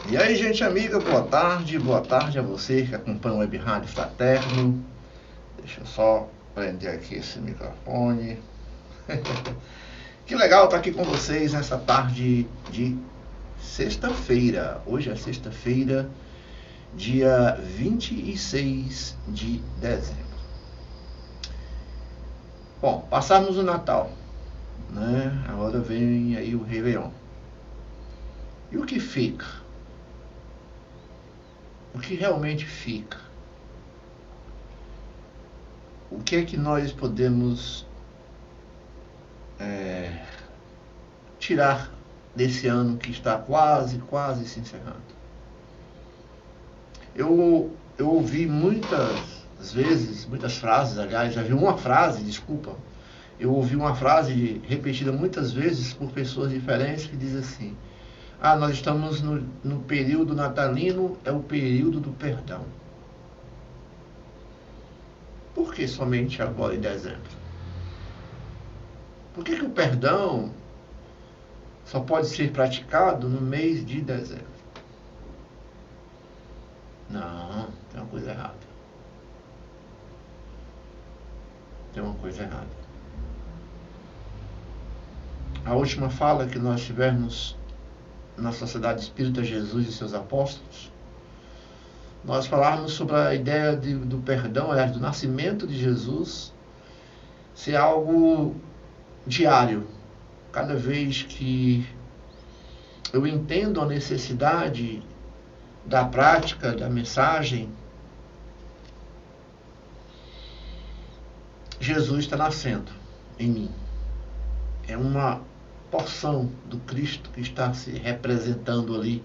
E aí, gente amiga, boa tarde a você que acompanha o Web Rádio Fraterno. Deixa eu só prender aqui esse microfone. Que legal estar aqui com vocês nessa tarde de sexta-feira. Hoje é sexta-feira, dia 26 de dezembro. Bom, passamos o Natal, né? Agora vem aí o Réveillon. E o que fica? O que realmente fica? O que é que nós podemos tirar desse ano que está quase se encerrando? Eu ouvi muitas vezes, muitas frases, aliás, já vi uma frase, desculpa, eu ouvi uma frase repetida muitas vezes por pessoas diferentes que diz assim: nós estamos no período natalino, é o período do perdão. Por que somente agora em dezembro? Por que o perdão só pode ser praticado no mês de dezembro? Não, tem uma coisa errada. Tem uma coisa errada. A última fala que nós tivemos na Sociedade Espírita Jesus e seus Apóstolos, nós falávamos sobre a ideia do perdão, aliás, do nascimento de Jesus ser algo diário. Cada vez que eu entendo a necessidade da prática, da mensagem, Jesus está nascendo em mim. É uma porção do Cristo que está se representando ali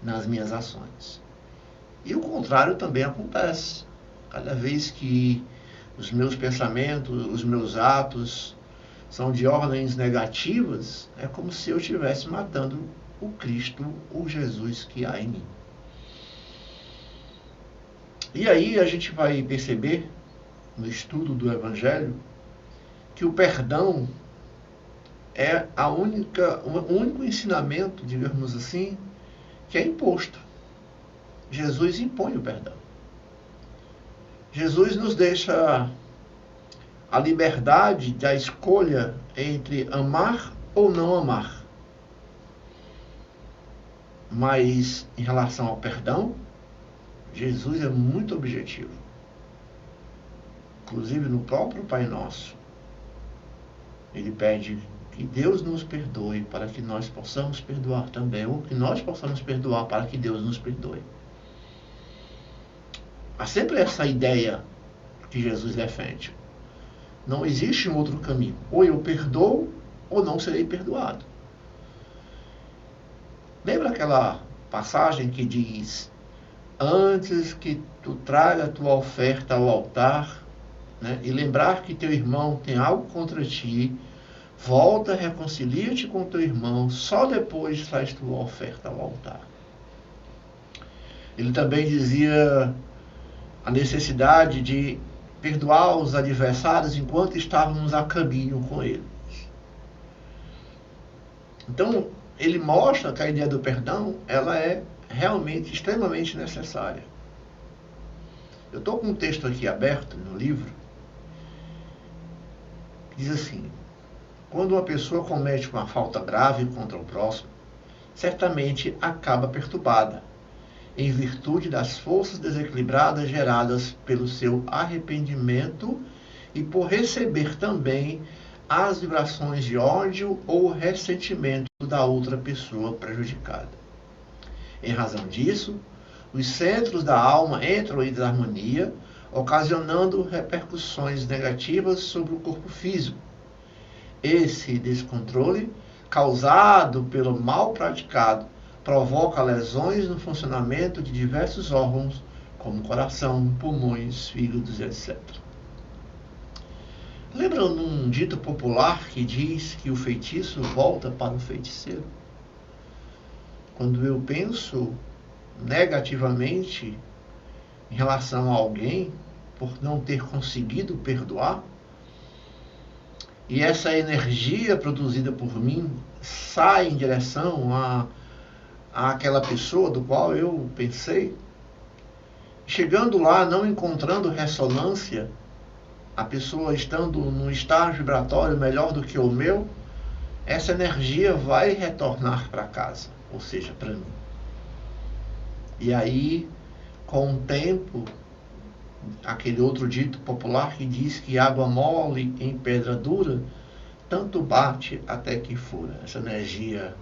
nas minhas ações. E o contrário também acontece. Cada vez que os meus pensamentos, os meus atos são de ordens negativas, é como se eu estivesse matando o Cristo, o Jesus que há em mim. E aí a gente vai perceber, no estudo do Evangelho, que o perdão é o único ensinamento, digamos assim, que é imposto. Jesus impõe o perdão. Jesus nos deixa a liberdade da escolha entre amar ou não amar. Mas em relação ao perdão, Jesus é muito objetivo. Inclusive no próprio Pai Nosso, ele pede que Deus nos perdoe para que nós possamos perdoar também, ou que nós possamos perdoar para que Deus nos perdoe. Há sempre essa ideia que Jesus defende. Não existe um outro caminho. Ou eu perdoo, ou não serei perdoado. Lembra aquela passagem que diz: antes que tu traga a tua oferta ao altar, né, e lembrar que teu irmão tem algo contra ti, volta, reconcilia-te com teu irmão, só depois traz tua oferta ao altar. Ele também dizia a necessidade de perdoar os adversários enquanto estávamos a caminho com eles. Então, ele mostra que a ideia do perdão, ela é realmente extremamente necessária. Eu estou com um texto aqui aberto no livro, que diz assim: quando uma pessoa comete uma falta grave contra o próximo, certamente acaba perturbada, em virtude das forças desequilibradas geradas pelo seu arrependimento e por receber também as vibrações de ódio ou ressentimento da outra pessoa prejudicada. Em razão disso, os centros da alma entram em desarmonia, ocasionando repercussões negativas sobre o corpo físico. Esse descontrole, causado pelo mal praticado, provoca lesões no funcionamento de diversos órgãos, como coração, pulmões, fígados, etc. Lembra num dito popular que diz que o feitiço volta para o feiticeiro? Quando eu penso negativamente em relação a alguém por não ter conseguido perdoar, e essa energia produzida por mim sai em direção àquela pessoa do qual eu pensei, chegando lá, não encontrando ressonância, a pessoa estando num estágio vibratório melhor do que o meu, essa energia vai retornar para casa, ou seja, para mim. E aí, com o tempo, aquele outro dito popular que diz que água mole em pedra dura, tanto bate até que fura. Essa energia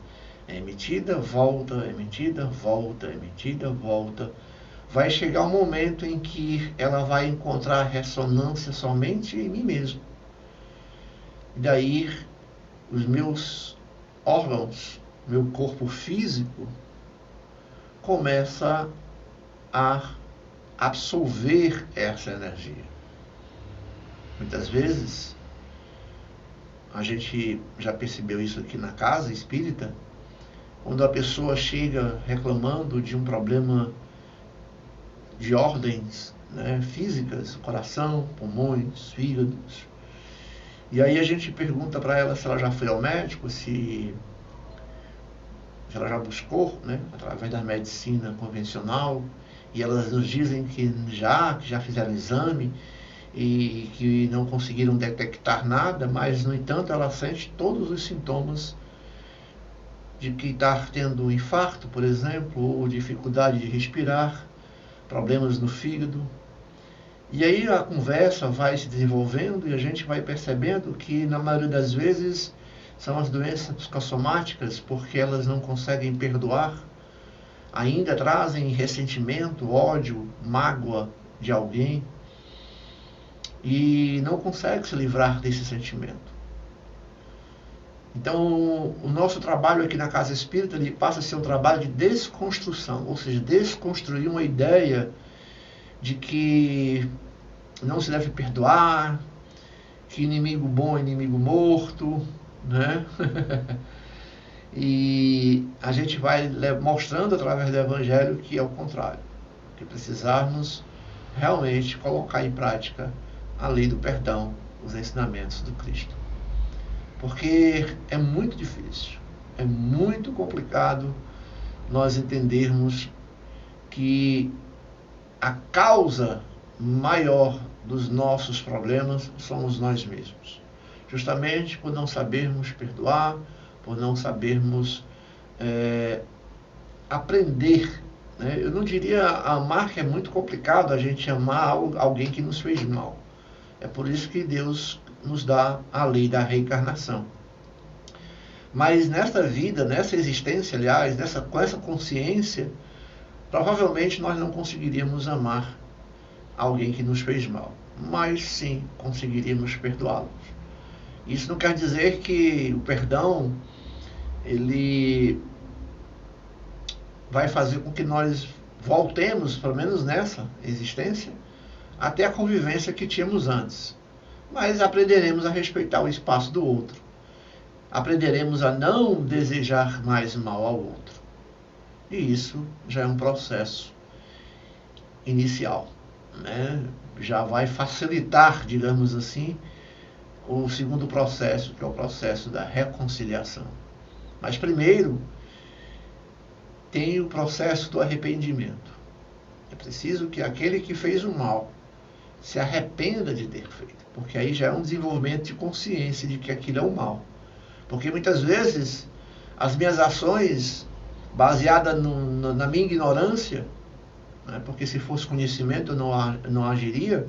é emitida, volta, emitida, volta, emitida, volta. Vai chegar um momento em que ela vai encontrar ressonância somente em mim mesmo. E daí, os meus órgãos, meu corpo físico, começa a absorver essa energia. Muitas vezes, a gente já percebeu isso aqui na casa espírita, quando a pessoa chega reclamando de um problema de ordens, né, físicas, coração, pulmões, fígados, e aí a gente pergunta para ela se ela já foi ao médico, se ela já buscou, né, através da medicina convencional, e elas nos dizem que já fizeram exame e que não conseguiram detectar nada, mas, no entanto, ela sente todos os sintomas de que está tendo um infarto, por exemplo, ou dificuldade de respirar, problemas no fígado. E aí a conversa vai se desenvolvendo e a gente vai percebendo que, na maioria das vezes, são as doenças psicossomáticas, porque elas não conseguem perdoar, ainda trazem ressentimento, ódio, mágoa de alguém e não conseguem se livrar desse sentimento. Então, o nosso trabalho aqui na Casa Espírita, ele passa a ser um trabalho de desconstrução, ou seja, desconstruir uma ideia de que não se deve perdoar, que inimigo bom é inimigo morto, né? E a gente vai mostrando através do Evangelho que é o contrário, que precisarmos realmente colocar em prática a lei do perdão, os ensinamentos do Cristo. Porque é muito difícil, é muito complicado nós entendermos que a causa maior dos nossos problemas somos nós mesmos. Justamente por não sabermos perdoar, por não sabermos aprender. Né? Eu não diria amar, que é muito complicado a gente amar alguém que nos fez mal. É por isso que Deus nos dá a lei da reencarnação. Mas nesta vida, nessa existência, aliás, com essa consciência, provavelmente nós não conseguiríamos amar alguém que nos fez mal. Mas sim, conseguiríamos perdoá-los. Isso não quer dizer que o perdão ele vai fazer com que nós voltemos, pelo menos nessa existência, até a convivência que tínhamos antes. Mas aprenderemos a respeitar o espaço do outro. Aprenderemos a não desejar mais mal ao outro. E isso já é um processo inicial, né? Já vai facilitar, digamos assim, o segundo processo, que é o processo da reconciliação. Mas primeiro tem o processo do arrependimento. É preciso que aquele que fez o mal se arrependa de ter feito, porque aí já é um desenvolvimento de consciência de que aquilo é o mal. Porque muitas vezes as minhas ações, baseadas na minha ignorância, né, porque se fosse conhecimento eu não agiria,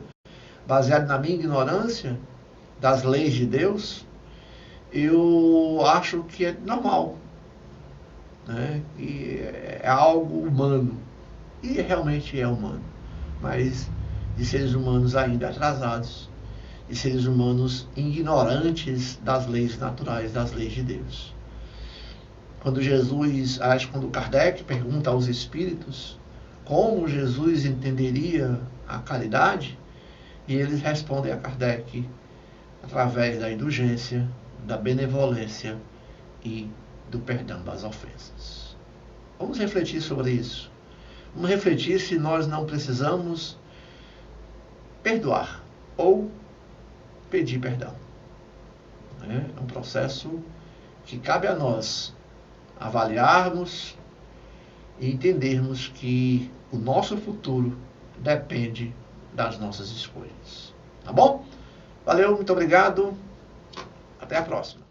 baseado na minha ignorância das leis de Deus, eu acho que é normal, né, que é algo humano, e realmente é humano, mas de seres humanos ainda atrasados, de seres humanos ignorantes das leis naturais, das leis de Deus. Quando Kardec pergunta aos espíritos como Jesus entenderia a caridade, e eles respondem a Kardec através da indulgência, da benevolência e do perdão das ofensas. Vamos refletir sobre isso. Vamos refletir se nós não precisamos perdoar ou pedir perdão. É um processo que cabe a nós avaliarmos e entendermos que o nosso futuro depende das nossas escolhas. Tá bom? Valeu, muito obrigado. Até a próxima.